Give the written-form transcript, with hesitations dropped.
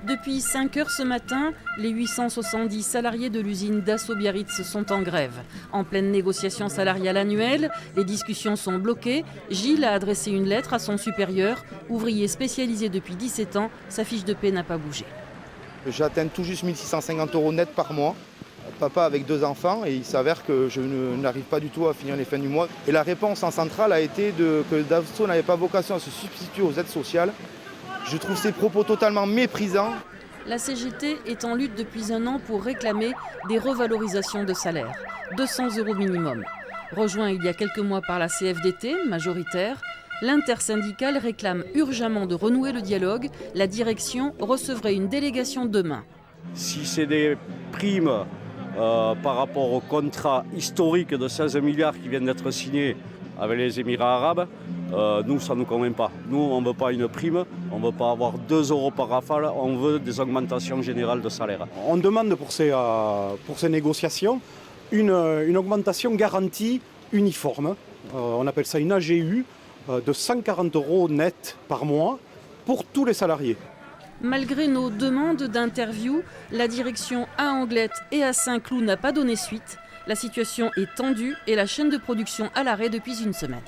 Depuis 5 heures ce matin, les 870 salariés de l'usine Dassault Biarritz sont en grève. En pleine négociation salariale annuelle, les discussions sont bloquées. Gilles a adressé une lettre à son supérieur. Ouvrier spécialisé depuis 17 ans, sa fiche de paie n'a pas bougé. J'atteins tout juste 1 650 € net par mois. Papa avec 2 enfants et il s'avère que je n'arrive pas du tout à finir les fins du mois. Et la réponse en centrale a été que Dassault n'avait pas vocation à se substituer aux aides sociales. Je trouve ces propos totalement méprisants. La CGT est en lutte depuis un an pour réclamer des revalorisations de salaire, 200 € minimum. Rejoint il y a quelques mois par la CFDT, majoritaire, l'intersyndicale réclame urgemment de renouer le dialogue. La direction recevrait une délégation demain. Si c'est des primes par rapport au contrat historique de 16 milliards qui viennent d'être signés avec les Émirats arabes, nous, ça ne nous convient pas. Nous, on ne veut pas une prime, on ne veut pas avoir 2 € par rafale, on veut des augmentations générales de salaire. On demande pour ces négociations une augmentation garantie uniforme. On appelle ça une AGU de 140 € net par mois pour tous les salariés. Malgré nos demandes d'interview, la direction à Anglette et à Saint-Cloud n'a pas donné suite. La situation est tendue et la chaîne de production à l'arrêt depuis une semaine.